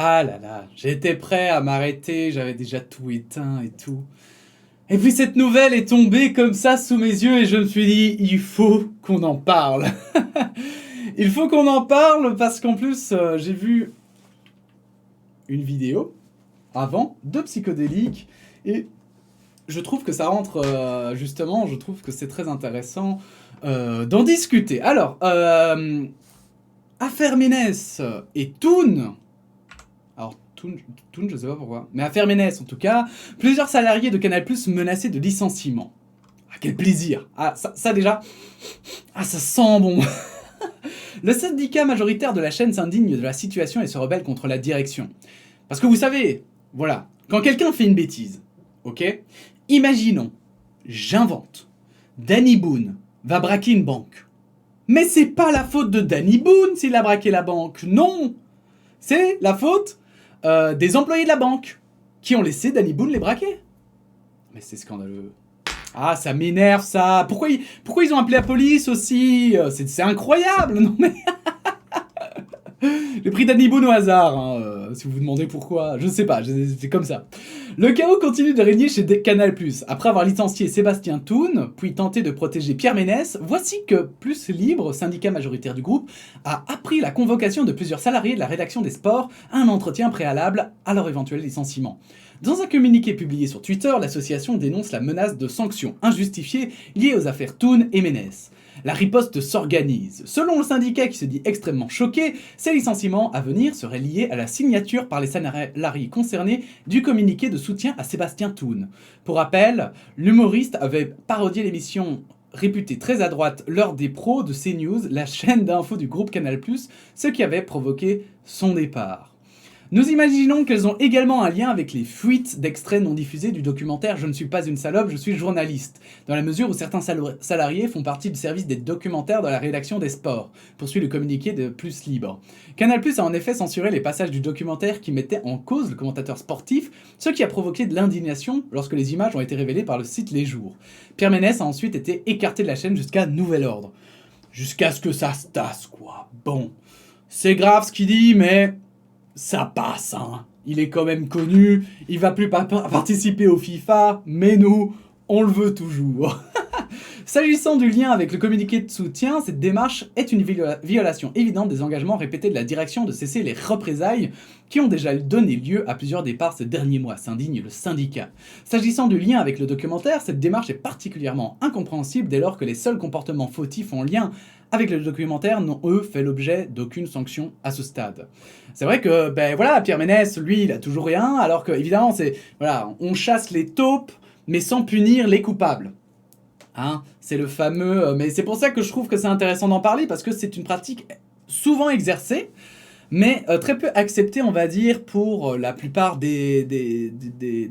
Ah là là, j'étais prêt à m'arrêter, j'avais déjà tout éteint et tout. Et puis cette nouvelle est tombée comme ça sous mes yeux et je me suis dit, il faut qu'on en parle. Il faut qu'on en parle parce qu'en plus, j'ai vu une vidéo avant de psychodélique et je trouve que ça rentre justement, je trouve que c'est très intéressant d'en discuter. Alors, Affaire Ménès et Toon. Alors, Toon, je sais pas pourquoi. Mais Affaire Ménès, en tout cas, plusieurs salariés de Canal+ menacés de licenciement. Ah, quel plaisir. Ah, ça déjà... Ah, ça sent bon. Le syndicat majoritaire de la chaîne s'indigne de la situation et se rebelle contre la direction. Parce que vous savez, voilà, quand quelqu'un fait une bêtise, ok, imaginons, j'invente, Danny Boone va braquer une banque. Mais c'est pas la faute de Danny Boone s'il a braqué la banque, non. C'est la faute des employés de la banque qui ont laissé Danny Boone les braquer. Mais c'est scandaleux. Ah, ça m'énerve ça. Pourquoi ils ont appelé la police aussi? C'est incroyable, non mais... J'ai pris Danny Boone au hasard, hein, si vous vous demandez pourquoi. Je sais pas, c'est comme ça. Le chaos continue de régner chez Canal+. Après avoir licencié Sébastien Toun, puis tenté de protéger Pierre Ménès, voici que Plus Libre, syndicat majoritaire du groupe, a appris la convocation de plusieurs salariés de la rédaction des sports à un entretien préalable à leur éventuel licenciement. Dans un communiqué publié sur Twitter, l'association dénonce la menace de sanctions injustifiées liées aux affaires Toun et Ménès. La riposte s'organise. Selon le syndicat qui se dit extrêmement choqué, ces licenciements à venir seraient liés à la signature par les salariés concernés du communiqué de soutien à Sébastien Toun. Pour rappel, l'humoriste avait parodié l'émission réputée très à droite l'heure des pros de CNews, la chaîne d'info du groupe Canal+, ce qui avait provoqué son départ. Nous imaginons qu'elles ont également un lien avec les fuites d'extraits non diffusés du documentaire « Je ne suis pas une salope, je suis journaliste », dans la mesure où certains salariés font partie du service des documentaires dans la rédaction des sports, poursuit le communiqué de Plus Libre. Canal+ a en effet censuré les passages du documentaire qui mettaient en cause le commentateur sportif, ce qui a provoqué de l'indignation lorsque les images ont été révélées par le site Les Jours. Pierre Ménès a ensuite été écarté de la chaîne jusqu'à nouvel ordre. Jusqu'à ce que ça se tasse, quoi. Bon, c'est grave ce qu'il dit, mais... ça passe, hein. Il est quand même connu, il va plus participer au FIFA, mais nous, on le veut toujours. S'agissant du lien avec le communiqué de soutien, cette démarche est une violation évidente des engagements répétés de la direction de cesser les représailles qui ont déjà donné lieu à plusieurs départs ces derniers mois, s'indigne le syndicat. S'agissant du lien avec le documentaire, cette démarche est particulièrement incompréhensible dès lors que les seuls comportements fautifs en lien avec le documentaire n'ont eux fait l'objet d'aucune sanction à ce stade. C'est vrai que, ben voilà, Pierre Ménès, lui, il a toujours rien, alors que, évidemment, c'est, voilà, on chasse les taupes, mais sans punir les coupables. Hein, c'est le fameux... mais c'est pour ça que je trouve que c'est intéressant d'en parler, parce que c'est une pratique souvent exercée, mais très peu acceptée, on va dire, pour la plupart des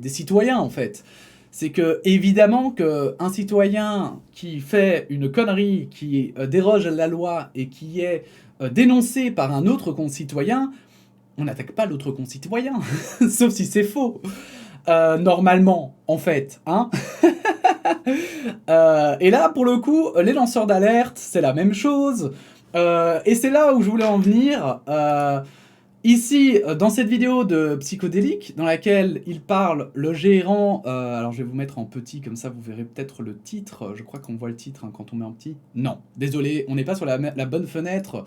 citoyens, en fait. C'est que, évidemment, qu'un citoyen qui fait une connerie, qui déroge à la loi et qui est dénoncé par un autre concitoyen, on n'attaque pas l'autre concitoyen, sauf si c'est faux. Normalement, en fait, hein. Et là, pour le coup, les lanceurs d'alerte, c'est la même chose. Et c'est là où je voulais en venir. Ici, dans cette vidéo de Psychodélique, dans laquelle il parle, le gérant... alors je vais vous mettre en petit, comme ça vous verrez peut-être le titre. Je crois qu'on voit le titre hein, quand on met en petit. Non, désolé, on n'est pas sur la bonne fenêtre.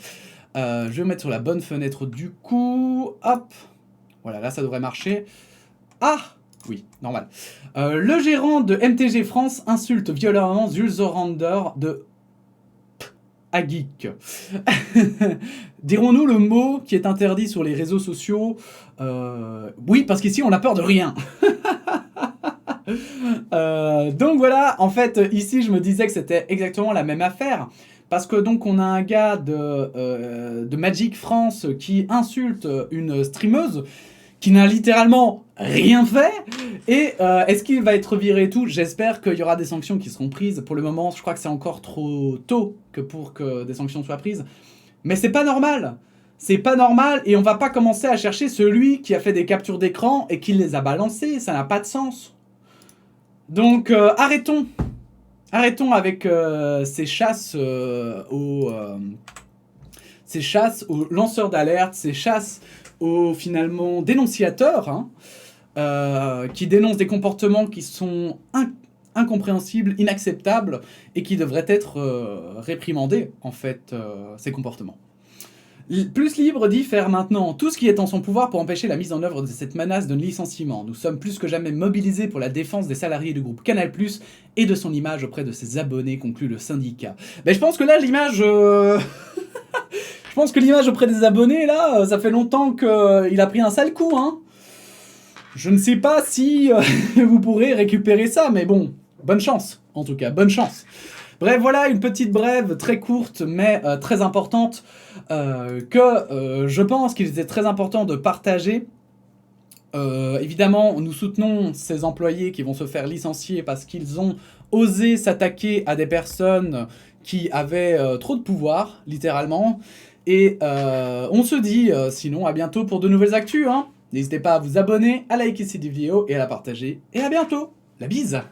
Je vais mettre sur la bonne fenêtre du coup. Hop. Voilà, là ça devrait marcher. Ah oui, normal. Le gérant de MTG France insulte violemment Jules Orander de Ageek. Dirons-nous le mot qui est interdit sur les réseaux sociaux? Oui, parce qu'ici on a peur de rien. Donc voilà, en fait, ici je me disais que c'était exactement la même affaire. Parce que donc on a un gars de Magic France qui insulte une streameuse qui n'a littéralement rien fait. Et est-ce qu'il va être viré et tout? J'espère qu'il y aura des sanctions qui seront prises. Pour le moment, je crois que c'est encore trop tôt pour que des sanctions soient prises. Mais c'est pas normal. C'est pas normal et on va pas commencer à chercher celui qui a fait des captures d'écran et qui les a balancées. Ça n'a pas de sens. Donc arrêtons. Arrêtons avec ces chasses c'est chasse aux lanceurs d'alerte, c'est chasse aux, finalement, dénonciateurs, hein, qui dénoncent des comportements qui sont incompréhensibles, inacceptables, et qui devraient être réprimandés, en fait, ces comportements. Plus Libre dit faire maintenant tout ce qui est en son pouvoir pour empêcher la mise en œuvre de cette menace de licenciement. Nous sommes plus que jamais mobilisés pour la défense des salariés du groupe Canal+, et de son image auprès de ses abonnés, conclut le syndicat. Mais je pense que là, l'image... je pense que l'image auprès des abonnés, là, ça fait longtemps qu'il a pris un sale coup, hein. Je ne sais pas si vous pourrez récupérer ça, mais bon, bonne chance, en tout cas, bonne chance. Bref, voilà, une petite brève très courte, mais très importante, que je pense qu'il était très important de partager. Évidemment, nous soutenons ces employés qui vont se faire licencier parce qu'ils ont osé s'attaquer à des personnes qui avaient trop de pouvoir, littéralement. Et on se dit, sinon, à bientôt pour de nouvelles actus, hein. N'hésitez pas à vous abonner, à liker cette vidéo et à la partager. Et à bientôt. La bise!